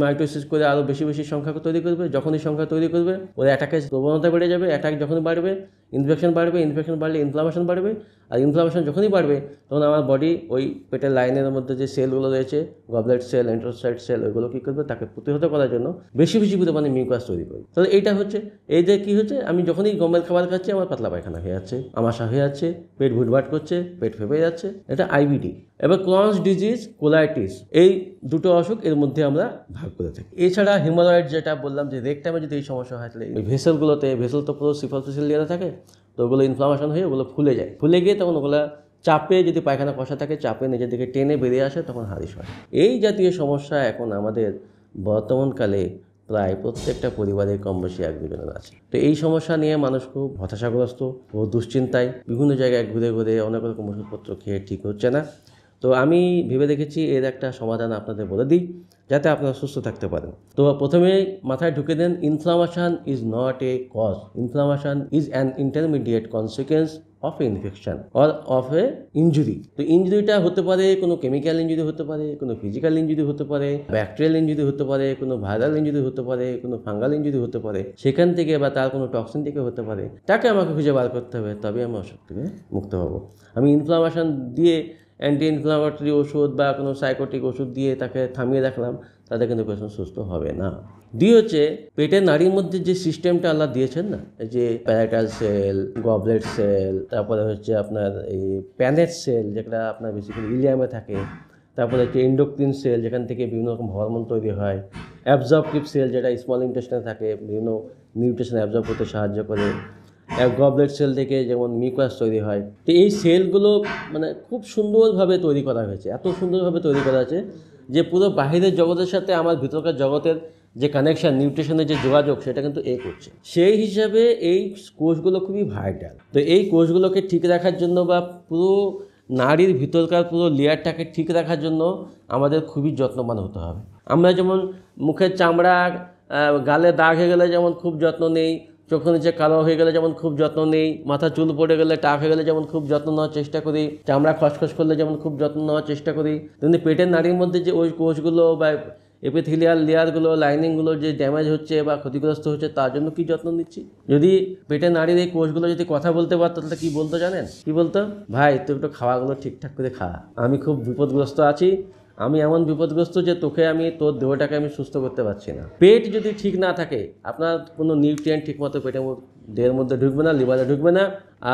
মাইটোসিস করে আরও বেশি বেশি সংখ্যা তৈরি করবে। যখনই সংখ্যা তৈরি করবে, ওর অ্যাটাকের প্রবণতা বেড়ে যাবে, অ্যাটাক যখন বাড়বে, ইনফেকশন বাড়বে, ইনফেকশন বাড়লে ইনফ্লামেশন বাড়বে, আর ইনফ্লামেশন যখনই বাড়বে, তখন আমার বডি ওই পেটের লাইনের মধ্যে যে সেলগুলো রয়েছে, গবলেট সেল, এন্টেরোসাইট সেল, ওইগুলো কী করবে, তাকে প্রতিহত করার জন্য বেশি বেশি পরিমাণে মিউকাস তৈরি করবে। তাহলে এইটা হচ্ছে, এই যে কী হচ্ছে, আমি যখনই গমের খাবার খাচ্ছি, আমার পাতলা পায়খানা হয়ে যাচ্ছে, আমাশা হয়ে যাচ্ছে, পেট ভুটভাট করছে, পেট ফেপে যাচ্ছে, এটা আইবিডি। এবার ক্রনস ডিজিজ, কোলাইটিস, এই দুটো অসুখ এর মধ্যে আমরা ভাগ করে থাকি। এছাড়া হিমোরয়েড, যেটা বললাম যে রেকটামে যদি এই সমস্যা হয়, তাহলে এই ভেসেল তো পুরো সুপারফিশিয়াল লেয়ারে থাকে, তো ওগুলো ইনফ্লামেশন হয়ে ওগুলো ফুলে যায়, ফুলে গিয়ে তখন ওগুলো চাপে, যদি পায়খানা কষা থাকে, চাপে নিজের দিকে টেনে বেরিয়ে আসে, তখন হারিস হয়। এই জাতীয় সমস্যা এখন আমাদের বর্তমানকালে প্রায় প্রত্যেকটা পরিবারে কম বেশি এক দুজনের আছে। তো এই সমস্যা নিয়ে মানুষ খুব হতাশাগ্রস্ত ও দুশ্চিন্তায়, বিভিন্ন জায়গায় ঘুরে ঘুরে অনেক রকম ওষুধপত্র খেয়ে ঠিক হচ্ছে না। তো আমি ভেবে দেখেছি এর একটা সমাধান আপনাদের বলে দিই, যাতে আপনারা সুস্থ থাকতে পারেন। তো প্রথমে মাথায় ঢুকে দেন, inflammation is not a cause, inflammation is an intermediate consequence of a infection or of a injury. তো ইঞ্জুরিটা হতে পারে কোনো কেমিক্যাল ইঞ্জুরি হতে পারে, কোনো ফিজিক্যাল ইঞ্জুরি হতে পারে, ব্যাকটেরিয়াল ইঞ্জুরি হতে পারে, কোনো ভাইরাল ইঞ্জুরি হতে পারে, কোনো ফাঙ্গাল ইঞ্জুরি হতে পারে, সেখান থেকে বা তার কোনো টক্সিন থেকে হতে পারে, তাকে আমাকে খুঁজে বার করতে হবে, তবে আমি অসুখ থেকে মুক্ত হব। আমি ইনফ্লামেশন দিয়ে অ্যান্টি ইনফ্লামেটরি ওষুধ বা কোনো সাইকোটিক ওষুধ দিয়ে তাকে থামিয়ে রাখলাম, তাতে কিন্তু পেশেন্ট সুস্থ হবে না। দিয়ে হচ্ছে, পেটের নাড়ির মধ্যে যে সিস্টেমটা আল্লাহ দিয়েছেন না, যে প্যারাটাল সেল, গবলেট সেল, তারপরে হচ্ছে আপনার এই প্যানেট সেল, যেটা আপনার বেসিক্যালি ইলিয়ামে থাকে, তারপরে হচ্ছে এন্ডোক্রিন সেল, যেখান থেকে বিভিন্ন রকম হরমোন তৈরি হয়, অ্যাবজর্পটিভ সেল, যেটা স্মল ইন্টেস্টাইনে থাকে, বিভিন্ন নিউট্রিশন অ্যাবজর্ব করতে সাহায্য করে, গবলেট সেল থেকে যেমন মিউকাস তৈরি হয়। তো এই সেলগুলো মানে খুব সুন্দরভাবে তৈরি করা হয়েছে, এত সুন্দরভাবে তৈরি করা আছে যে পুরো বাহিরের জগতের সাথে আমার ভিতরকার জগতের যে কানেকশান, নিউট্রিশনের যে যোগাযোগ, সেটা কিন্তু করছে। সেই হিসাবে এই কোষগুলো খুবই ভাইটাল। তো এই কোষগুলোকে ঠিক রাখার জন্য বা পুরো নাড়ির ভিতরকার পুরো লেয়ারটাকে ঠিক রাখার জন্য আমাদের খুবই যত্নবান হতে হবে। আমরা যেমন মুখের চামড়া, গালে দাগ হয়ে গেলে যেমন খুব যত্ন নেই, চোখের নিচে কালো হয়ে গেলে যেমন খুব যত্ন নেই, মাথা চুল পড়ে গেলে, টাক হয়ে গেলে যেমন খুব যত্ন নেওয়ার চেষ্টা করি, চামড়া খসখস করলে যেমন খুব যত্ন নেওয়ার চেষ্টা করি, তেমনি পেটের নাড়ির মধ্যে যে ওই কোষগুলো বা এপিথেলিয়াল লেয়ারগুলো, লাইনিংগুলো যে ড্যামেজ হচ্ছে বা ক্ষতিগ্রস্ত হচ্ছে, তার জন্য কি যত্ন নিচ্ছি। যদি পেটের নাড়ির এই কোষগুলো যদি কথা বলতে পারতো, তাহলে কি বলতো জানেন? কি বলতো? ভাই তুই একটু খাওয়াগুলো ঠিকঠাক করে খা, আমি খুব বিপদগ্রস্ত আছি, আমি এমন বিপদগ্রস্ত যে তোর দেহটাকে আমি সুস্থ করতে পারছি না। পেট যদি ঠিক না থাকে, আপনার কোনো নিউট্রিয়েন্ট ঠিকমতো দেহের মধ্যে ঢুকবে না, লিভারে ঢুকবে না।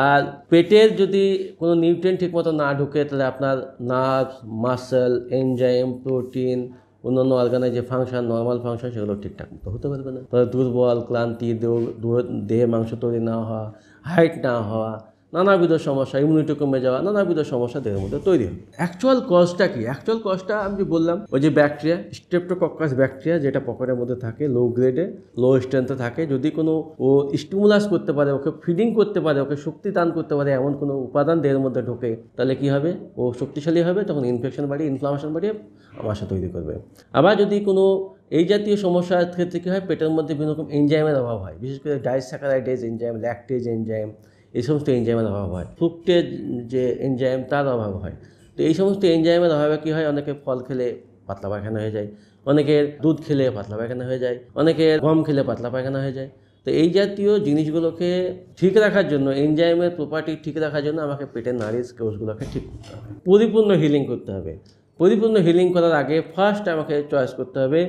আর পেটের যদি কোনো নিউট্রিয়েন্ট ঠিকমতো না ঢুকে, তাহলে আপনার নার্ভ, মাসেল, এনজাইম, প্রোটিন, অন্যান্য অর্গানের যে ফাংশন, নর্মাল ফাংশন, সেগুলো ঠিকঠাক মতো হতে পারবে না। দুর্বল, ক্লান্তি, দেহে মাংস তৈরি না হওয়া, হাইট না হওয়া, নানাবিধ সমস্যা, ইমিউনিটি কমে যাওয়া, নানাবিধ সমস্যা দেহের মধ্যে তৈরি হয়। অ্যাকচুয়াল কজটা কি? অ্যাকচুয়াল কজটা আমি যে বললাম, ওই যে ব্যাকটেরিয়া, স্ট্রেপ্টোকক্কাস ব্যাকটেরিয়া, যেটা পকেটের মধ্যে থাকে, লো গ্রেডে, লো স্ট্রেংথে থাকে। যদি কোনো ও স্টিমুলাস করতে পারে, ওকে ফিডিং করতে পারে, ওকে শক্তি দান করতে পারে এমন কোনো উপাদান দেহের মধ্যে ঢোকে, তাহলে কি হবে? ও শক্তিশালী হবে, তখন ইনফেকশন বাড়িয়ে, ইনফ্লামেশন বাড়িয়ে আমাশা তৈরি করবে। আবার যদি কোনো এই জাতীয় সমস্যার ক্ষেত্রে কী হয়, পেটের মধ্যে বিভিন্ন রকম এনজাইমের অভাব হয়, বিশেষ করে ডাইস্যাকারাইডেজ এনজাইম, ল্যাকটেজ এনজাইম, এই সমস্ত এনজাইমের অভাব হয়। ফ্রুক্টেজ যে এনজাইম, তার অভাব হয়। তো এই সমস্ত এনজাইমের অভাবে কী হয়, অনেকে ফল খেলে পাতলা পায়খানা হয়ে যায়, অনেকের দুধ খেলে পাতলা পায়খানা হয়ে যায়, অনেকের গম খেলে পাতলা পায়খানা হয়ে যায়। তো এই জাতীয় জিনিসগুলোকে ঠিক রাখার জন্য, এনজাইমের প্রপার্টি ঠিক রাখার জন্য আমাকে পেটের নাড়ির কোষগুলোকে ঠিক করতে হবে, পরিপূর্ণ হিলিং করতে হবে। পরিপূর্ণ হিলিং করার আগে ফার্স্ট আমাকে চয়েস করতে হবে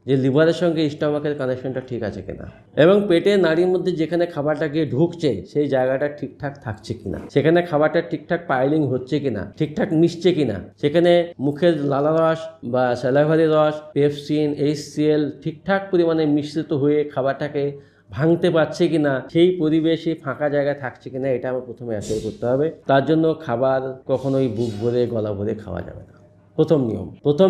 যে লিভারের সঙ্গে স্টমাকের কানেকশনটা ঠিক আছে কিনা, এবং পেটের নাড়ির মধ্যে যেখানে খাবারটা গিয়ে ঢুকছে সেই জায়গাটা ঠিকঠাক থাকছে কিনা, সেখানে খাবারটা ঠিকঠাক পাইলিং হচ্ছে কিনা, ঠিকঠাক মিশছে কিনা, সেখানে মুখের লালা রস বা স্যালাইভারি রস, পেপসিন, HCl ঠিকঠাক পরিমাণে মিশ্রিত হয়ে খাবারটাকে ভাঙতে পারছে কিনা, সেই পরিবেশে ফাঁকা জায়গায় থাকছে কিনা, এটা আমার প্রথমে অ্যাসিওর করতে হবে। তার জন্য খাবার কখনোই বুক ভরে গলা ভরে খাওয়া যাবে না। প্রথম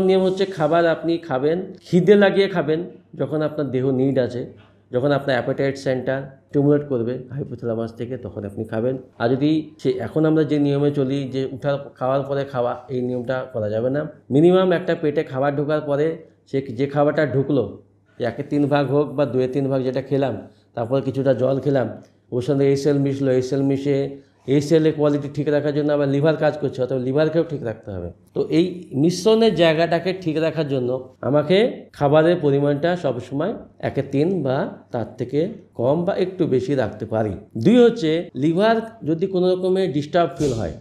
নিয়ম হচ্ছে, খাবার আপনি খাবেন, খিদে লাগিয়ে খাবেন, যখন আপনার দেহ নিড আছে, যখন আপনার অ্যাপেটাইট সেন্টার স্টিমুলেট করবে হাইপোথ্যালামাস থেকে, তখন আপনি খাবেন। আর যদি এখন আমরা যে নিয়মে চলি যে খাওয়ার পরে খাওয়া, এই নিয়মটা করা যাবে না। মিনিমাম একটা পেটে খাবার ঢোকার পরে যে খাবারটা ঢুকলো, 1/3 ভাগ হোক বা 2/3 ভাগ যেটা খেলাম, তারপর কিছুটা জল খেলাম, ওর সঙ্গে HCl মিশলো, HCl মিশে HCl এর কোয়ালিটি ঠিক রাখার জন্য আবার লিভার কাজ করছে, অথবা লিভারকেও ঠিক রাখতে হবে। তো এই মিশ্রণের জায়গাটাকে ঠিক রাখার জন্য আমাকে খাবারের পরিমাণটা সবসময় 1/3 বা তার থেকে কম বা একটু বেশি রাখতে পারি। 2 হচ্ছে, লিভার যদি কোনো রকমের ডিস্টার্ব ফিল হয়,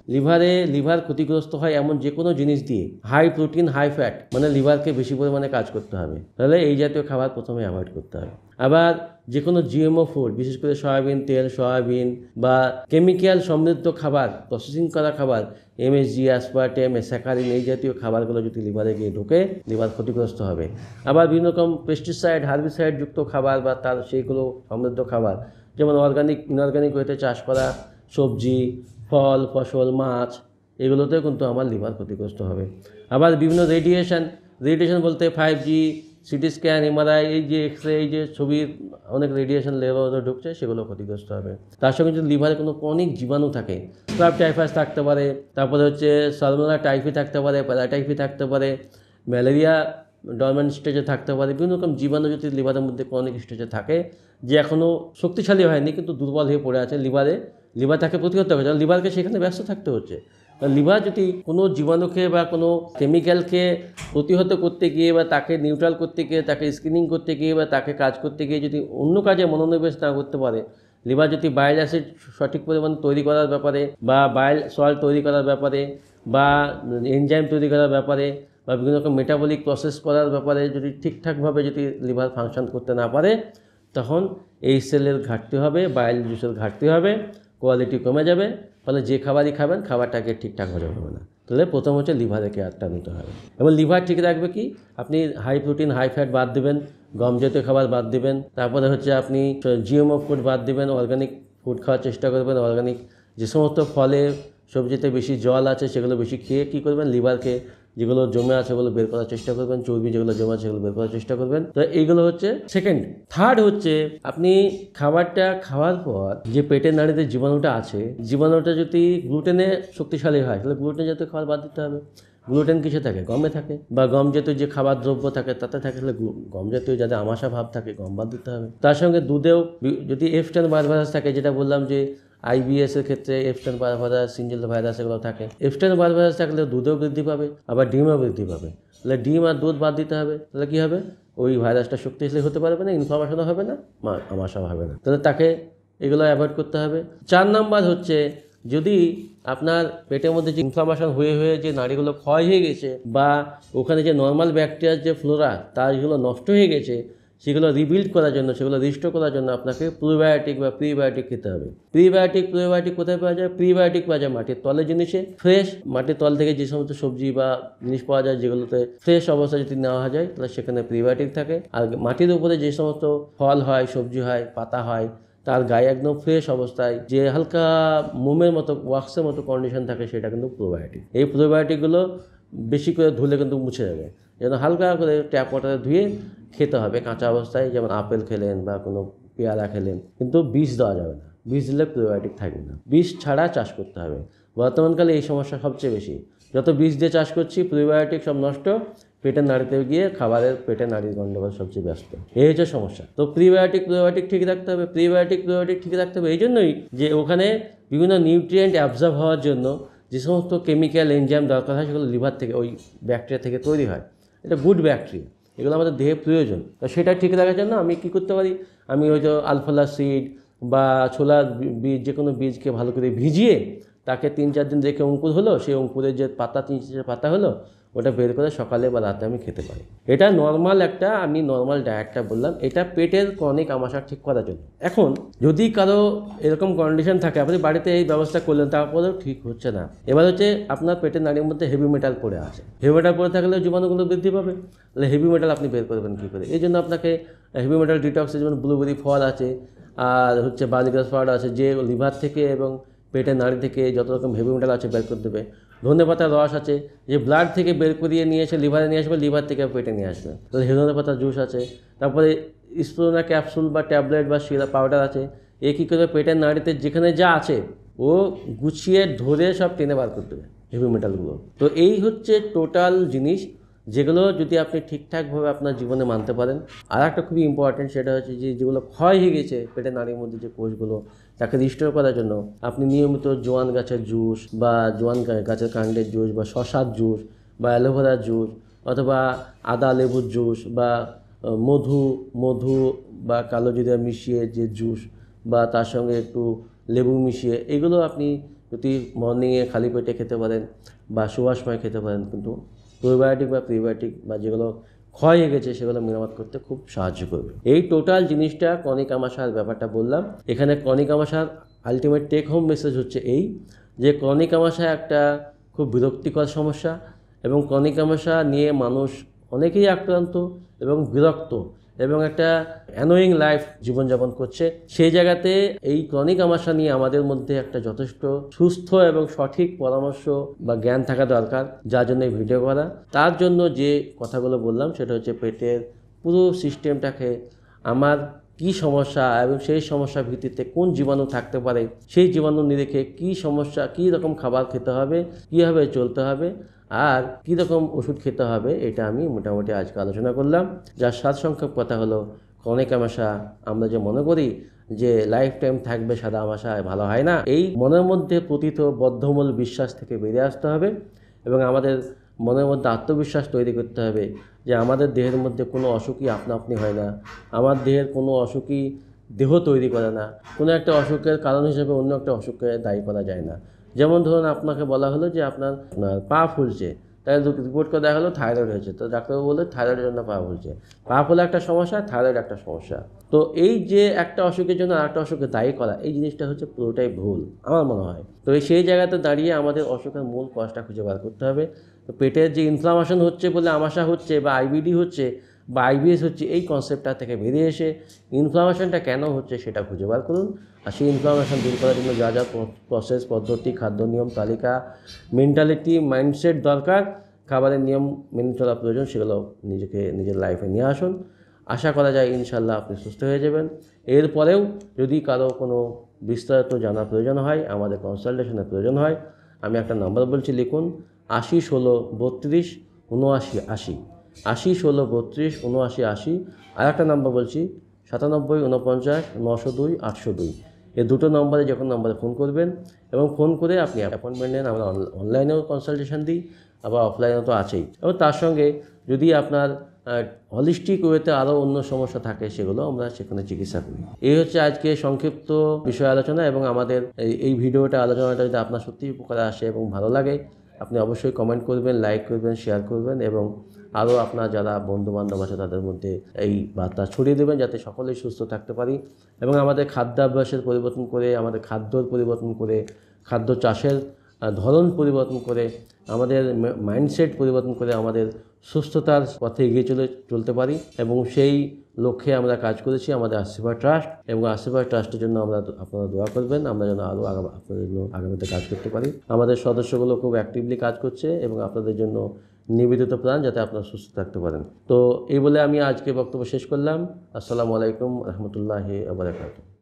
লিভার ক্ষতিগ্রস্ত হয় এমন যে কোনো জিনিস দিয়ে, হাই প্রোটিন হাই ফ্যাট, মানে লিভারকে বেশি পরিমাণে কাজ করতে হবে, তাহলে এই জাতীয় খাবার প্রথমে অ্যাভয়েড করতে হবে। আবার যে কোনো GMO ফুড, বিশেষ করে সয়াবিন তেল, সয়াবিন বা কেমিক্যাল সমৃদ্ধ খাবার, প্রসেসিং করা খাবার, MSG, অ্যাসপার্টেম, স্যাকারিন, এই জাতীয় খাবারগুলো যদি লিভারে গিয়ে ঢোকে, লিভার ক্ষতিগ্রস্ত হবে। আবার বিভিন্ন রকম পেস্টিসাইড, হার্বিসাইড যুক্ত খাবার বা তার সেইগুলো সমৃদ্ধ খাবার, যেমন অর্গানিক, ইনঅর্গানিক ওয়েতে চাষ করা সবজি, ফল, ফসল, মাছ, এগুলোতেও কিন্তু আমার লিভার ক্ষতিগ্রস্ত হবে। আবার বিভিন্ন রেডিয়েশন বলতে 5G, CT স্ক্যান, MRI, এই যে এক্সরে, এই যে ছবির অনেক রেডিয়েশন লেভেলে ঢুকছে, সেগুলো ক্ষতিগ্রস্ত হবে। তার সঙ্গে যদি লিভারে কোনো ক্রনিক জীবাণু থাকে, স্ক্রাব টাইফাস থাকতে পারে, তারপরে হচ্ছে সালমোনেলা টাইফি থাকতে পারে, প্যারাটাইফি থাকতে পারে, ম্যালেরিয়া ডরমেন্ট স্টেজে থাকতে পারে, বিভিন্ন রকম জীবাণু যদি লিভারের মধ্যে ক্রনিক স্টেজে থাকে, যে এখনও শক্তিশালী হয়নি কিন্তু দুর্বল হয়ে পড়ে আছে, লিভার তাকে প্রতিহত হবে, কারণ লিভারকে সেখানে ব্যস্ত থাকতে হচ্ছে। লিভার যদি কোনো জীবাণুকে বা কোনো কেমিক্যালকে প্রতিহত করতে গিয়ে বা তাকে নিউট্রাল করতে গিয়ে, তাকে স্ক্রিনিং করতে গিয়ে বা তাকে কাজ করতে গিয়ে যদি অন্য কাজে মনোনিবেশ না করতে পারে, লিভার যদি বাইল অ্যাসিড সঠিক পরিমাণে তৈরি করার ব্যাপারে বা বাইল সল্ট তৈরি করার ব্যাপারে বা এনজাইম তৈরি করার ব্যাপারে বা বিভিন্ন রকম মেটাবলিক প্রসেস করার ব্যাপারে যদি ঠিকঠাকভাবে যদি লিভার ফাংশন করতে না পারে, তখন HCl এর ঘাটতি হবে, বাইল জুসের ঘাটতি হবে, কোয়ালিটি কমে যাবে, ফলে যে খাবারই খাবেন খাবারটাকে ঠিকঠাক হজম হবে না। তাহলে প্রথম হচ্ছে লিভারে কেয়ারটা নিতে হবে। এবং লিভার ঠিক রাখবে কি, আপনি হাই প্রোটিন হাই ফ্যাট বাদ দেবেন, গম জাতীয় খাবার বাদ দেবেন, তারপরে হচ্ছে আপনি GMO ফুড বাদ দেবেন, অর্গানিক ফুড খাওয়ার চেষ্টা করবেন। অর্গানিক যে সমস্ত ফলে সবজিতে বেশি জল আছে সেগুলো বেশি খেয়ে কী করবেন, লিভারকে যেগুলো জমে আছে সেগুলো বের করার চেষ্টা করবেন, চর্বি যেগুলো জমে আছে সেগুলো বের করার চেষ্টা করবেন। তো এইগুলো হচ্ছে সেকেন্ড। থার্ড হচ্ছে, আপনি খাবারটা খাওয়ার পর যে পেটের নাড়িতে জীবাণুটা আছে, জীবাণুটা যদি গ্লুটেনে শক্তিশালী হয়, তাহলে গ্লুটেন জাতীয় খাবার বাদ দিতে হবে। গ্লুটেন কিসে থাকে? গমে থাকে, বা গম জাতীয় যে খাবার দ্রব্য থাকে তাতে থাকে, তাহলে গম জাতীয় যাদের আমাশা ভাব থাকে গম বাদ দিতে হবে। তার সঙ্গে দুধেও যদি Epstein Barr ভাইরাস থাকে, যেটা বললাম যে IBS এর ক্ষেত্রে Epstein Barr ভাইরাস, সিঞ্জেল ভাইরাস এগুলো থাকে, Epstein Barr ভাইরাস থাকলে দুধেও বৃদ্ধি পাবে, আবার ডিমও বৃদ্ধি পাবে। তাহলে ডিম আর দুধ বাদ দিতে হবে। তাহলে কী হবে, ওই ভাইরাসটা শক্তিশালী হতে পারবে না, ইনফ্লামেশনও হবে না, আমাশাও হবে না। তাহলে তাকে এগুলো অ্যাভয়েড করতে হবে। 4 নাম্বার হচ্ছে, যদি আপনার পেটের মধ্যে যে ইনফ্লামেশন হয়ে যে নাড়িগুলো ক্ষয় হয়ে গেছে, বা ওখানে যে নর্মাল ব্যাকটেরিয়ার যে ফ্লোরা তারগুলো নষ্ট হয়ে গেছে, সেগুলো রিবিল্ড করার জন্য, সেগুলো রিস্টোর করার জন্য আপনাকে প্রোবায়োটিক বা প্রিবায়োটিক খেতে হবে। প্রিবায়োটিক কোথায় পাওয়া যায়? প্রিবায়োটিক পাওয়া যায় মাটির তলের জিনিসে, ফ্রেশ মাটির তল থেকে যে সমস্ত সবজি বা জিনিস পাওয়া যায়, যেগুলোতে ফ্রেশ অবস্থায় যদি নেওয়া যায়, তাহলে সেখানে প্রিবায়োটিক থাকে। আর মাটির উপরে যে সমস্ত ফল হয়, সবজি হয়, পাতা হয়, তার গায়ে একদম ফ্রেশ অবস্থায় যে হালকা মোমের মতো ওয়াক্সের মতো কন্ডিশন থাকে সেটা কিন্তু প্রোবায়োটিক। এই প্রোবায়োটিকগুলো বেশি করে ধুলে কিন্তু মুছে যাবে, যেন হালকা করে ট্যাপ ওয়াটারে ধুয়ে খেতে হবে কাঁচা অবস্থায়। যেমন আপেল খেলেন বা কোনো পেয়ারা খেলেন, কিন্তু বীজ দেওয়া যাবে না, বীজ দিলে প্রোবায়োটিক থাকবে না, বীজ ছাড়া চাষ করতে হবে। বর্তমানকালে এই সমস্যা সবচেয়ে বেশি, যত বীজ দিয়ে চাষ করছি প্রোবায়োটিক সব নষ্ট, পেটের নাড়িতে গিয়ে খাবারের পেটে নাড়ির গণ্ডগোল সবচেয়ে ব্যস্ত, এই হচ্ছে সমস্যা। তো প্রিবায়োটিক ঠিক রাখতে হবে, প্রিবায়োটিক ঠিক রাখতে হবে এই জন্যই যে ওখানে বিভিন্ন নিউট্রিয়েন্ট অ্যাবজর্ব হওয়ার জন্য যে সমস্ত কেমিক্যাল এনজাইম দরকার হয় সেগুলো লিভার থেকে, ওই ব্যাকটেরিয়া থেকে তৈরি হয়। এটা গুড ব্যাকটেরিয়া, এগুলো আমাদের দেহে প্রয়োজন। তো সেটা ঠিক রাখার জন্য আমি কী করতে পারি, আমি হয়তো আলফালা সিড বা ছোলার বীজ, যে কোনো বীজকে ভালো করে ভিজিয়ে তাকে 3-4 দিন রেখে অঙ্কুর হলো, সেই অঙ্কুরের যে পাতা 3-4 পাতা হলো ওটা বের করে সকালে বা রাতে আমি খেতে পারি। এটা নর্মাল একটা, আমি নর্মাল ডায়েটটা বললাম, এটা পেটের ক্রনিক আমাশা ঠিক করার জন্য। এখন যদি কারো এরকম কন্ডিশন থাকে, আপনি বাড়িতে এই ব্যবস্থা করলেন তারপরেও ঠিক হচ্ছে না, এবার হচ্ছে আপনার পেটের নাড়ির মধ্যে হেভি মেটাল পড়ে আছে। হেভি মেটাল পড়ে থাকলে জীবাণুগুলো বৃদ্ধি পাবে, তাহলে হেভি মেটাল আপনি বের করবেন কী করে? এই জন্য আপনাকে হেভি মেটাল ডিটক্সের যেমন ব্লুবেরি ফল আছে আর হচ্ছে বার্লিগ্রাস পাউডার আছে, যে লিভার থেকে এবং পেটের নাড়ি থেকে যত রকম হেভি মেটাল আছে বের করে দেবে। ধনেপাতার রস আছে, যে ব্লাড থেকে বের করিয়ে নিয়ে এসে লিভারে নিয়ে আসবে, লিভার থেকে পেটে নিয়ে আসবে। তাহলে ধনেপাতার জুস আছে। তারপরে স্প্রোনা ক্যাপসুল বা ট্যাবলেট বা সিরাপ পাউডার আছে। এ কী করবে, পেটের নাড়িতে যেখানে যা আছে ও গুছিয়ে ধরে সব টেনে বার করতে দেবে হেভি মেটালগুলো। তো এই হচ্ছে টোটাল জিনিস, যেগুলো যদি আপনি ঠিকঠাকভাবে আপনার জীবনে মানতে পারেন। আর একটা খুবই ইম্পর্টেন্ট, সেটা হচ্ছে যে যেগুলো ক্ষয় হয়ে গেছে পেটের নাড়ির মধ্যে যে কোষগুলো, তাকে রিস্টোর করার জন্য আপনি নিয়মিত জোয়ান গাছের জুস বা জোয়ান গাছের কাণ্ডের জুস বা শশার জুস বা অ্যালোভেরার জুস অথবা আদা লেবুর জুস বা মধু বা কালো জিরা মিশিয়ে যে জুস বা তার সঙ্গে একটু লেবু মিশিয়ে, এগুলো আপনি যদি মর্নিংয়ে খালি পেটে খেতে পারেন বা শোয়ার সময় খেতে পারেন, কিন্তু প্রোবায়োটিক বা প্রিবায়োটিক বা যেগুলো ক্ষয় হয়ে গেছে সেগুলো মেরামত করতে খুব সাহায্য করবে। এই টোটাল জিনিসটা ক্রনিক আমাশার ব্যাপারটা বললাম। এখানে ক্রনিক আমাশার আলটিমেট টেক হোম মেসেজ হচ্ছে এই, যে ক্রনিক আমাশা একটা খুব বিরক্তিকর সমস্যা এবং ক্রনিক আমাশা নিয়ে মানুষ অনেকেই আক্রান্ত এবং বিরক্ত এবং একটা অ্যানোয়িং লাইফ জীবনযাপন করছে। সেই জায়গাতে এই ক্রনিক আমাশা নিয়ে আমাদের মধ্যে একটা যথেষ্ট সুস্থ এবং সঠিক পরামর্শ বা জ্ঞান থাকা দরকার, যার জন্য এই ভিডিও করা। তার জন্য যে কথাগুলো বললাম সেটা হচ্ছে পেটের পুরো সিস্টেমটাকে, আমার কী সমস্যা এবং সেই সমস্যার ভিত্তিতে কোন জীবাণু থাকতে পারে, সেই জীবাণু নিরিখে কী সমস্যা, কী রকম খাবার খেতে হবে, কীভাবে চলতে হবে আর কী রকম ওষুধ খেতে হবে, এটা আমি মোটামুটি আজকে আলোচনা করলাম। যার সারসংক্ষেপ কথা হলো, ক্রনিক আমাশা আমরা যে মনে করি যে লাইফ টাইম থাকবে, সাদা আমাশায় ভালো হয় না, এই মনের মধ্যে পতিত বদ্ধমূল বিশ্বাস থেকে বেরিয়ে আসতে হবে এবং আমাদের মনের মধ্যে আত্মবিশ্বাস তৈরি করতে হবে যে আমাদের দেহের মধ্যে কোনো অসুখই আপনা আপনি হয় না, আমার দেহের কোনো অসুখই দেহ তৈরি করে না, কোনো একটা অসুখের কারণ হিসেবে অন্য একটা অসুখকে দায়ী করা যায় না। যেমন ধরুন আপনাকে বলা হলো যে আপনার পা ফুলছে, তাই রিপোর্ট করে দেখা হলো থাইরয়েড হয়েছে, তো ডাক্তারবাবু বললো থাইরয়েডের জন্য পা ফুলছে। পা ফুলা একটা সমস্যা, থাইরয়েড একটা সমস্যা। তো এই যে একটা অসুখের জন্য আরেকটা অসুখকে দায়ী করা, এই জিনিসটা হচ্ছে পুরোটাই ভুল আমার মনে হয়। তো সেই জায়গাতে দাঁড়িয়ে আমাদের অসুখের মূল কজটা খুঁজে বার করতে হবে। তো পেটের যে ইনফ্লামেশন হচ্ছে বলে আমাশা হচ্ছে বা আইবিডি হচ্ছে বা আইবিএস হচ্ছে, এই কনসেপ্টটা থেকে বেরিয়ে এসে ইনফ্লামেশনটা কেন হচ্ছে সেটা খুঁজে বার করুন। আর সেই ইনফ্লামেশন দূর করার জন্য যা যা প্রসেস, পদ্ধতি, খাদ্য নিয়ম তালিকা, মেন্টালিটি, মাইন্ডসেট দরকার, খাবারের নিয়ম মেনে চলা প্রয়োজন, সেগুলো নিজের লাইফে নিয়ে আসুন। আশা করা যায় ইনশাল্লাহ আপনি সুস্থ হয়ে যাবেন। এরপরেও যদি কারো কোনো বিস্তারিত জানার প্রয়োজন হয়, আমাদের কনসালটেশনের প্রয়োজন হয়, আমি একটা নাম্বার বলছি, লিখুন 80 16 32 79 80, 80 16 32 79 80। আর একটা নাম্বার বলছি 97 49 902 802। এই দুটো নম্বরে যে কোনো নম্বরে ফোন করবেন এবং ফোন করে আপনি অ্যাপয়েন্টমেন্ট নেন। আমরা অনলাইনেও কনসালটেশন দিই, আবার অফলাইনেও তো আছেই। এবং তার সঙ্গে যদি আপনার হলিস্টিক ওয়েতে আরও অন্য সমস্যা থাকে, সেগুলো আমরা সেখানে চিকিৎসা করি। এই হচ্ছে আজকে সংক্ষিপ্ত বিষয় আলোচনা। এবং আমাদের এই ভিডিওটা আলোচনাটা যদি আপনার সত্যিই উপকারে আসে এবং ভালো লাগে, আপনি অবশ্যই কমেন্ট করবেন, লাইক করবেন, শেয়ার করবেন এবং আরও আপনার যারা বন্ধুবান্ধব আছে তাদের মধ্যে এই বার্তা ছড়িয়ে দেবেন, যাতে সকলেই সুস্থ থাকতে পারি। এবং আমাদের খাদ্যাভ্যাসের পরিবর্তন করে, আমাদের খাদ্যর পরিবর্তন করে, খাদ্য চাষের ধরন পরিবর্তন করে, আমাদের মাইন্ডসেট পরিবর্তন করে আমাদের সুস্থতার পথে এগিয়ে চলতে পারি। এবং সেই লক্ষ্যে আমরা কাজ করেছি আমাদের আশীর্বাদ ট্রাস্ট, এবং আশীর্বাদ ট্রাস্টের জন্য আপনারা দোয়া করবেন, আমরা যেন আরও আপনাদের জন্য আগামীতে কাজ করতে পারি। আমাদের সদস্যগুলো খুব অ্যাক্টিভলি কাজ করছে এবং আপনাদের জন্য নিবেদিত প্রাণ, যাতে আপনারা সুস্থ থাকতে পারেন। তো এই বলে আমি আজকে বক্তব্য শেষ করলাম। আসসালামু আলাইকুম রহমতুল্লাহি ওয়া বারাকাতুহু।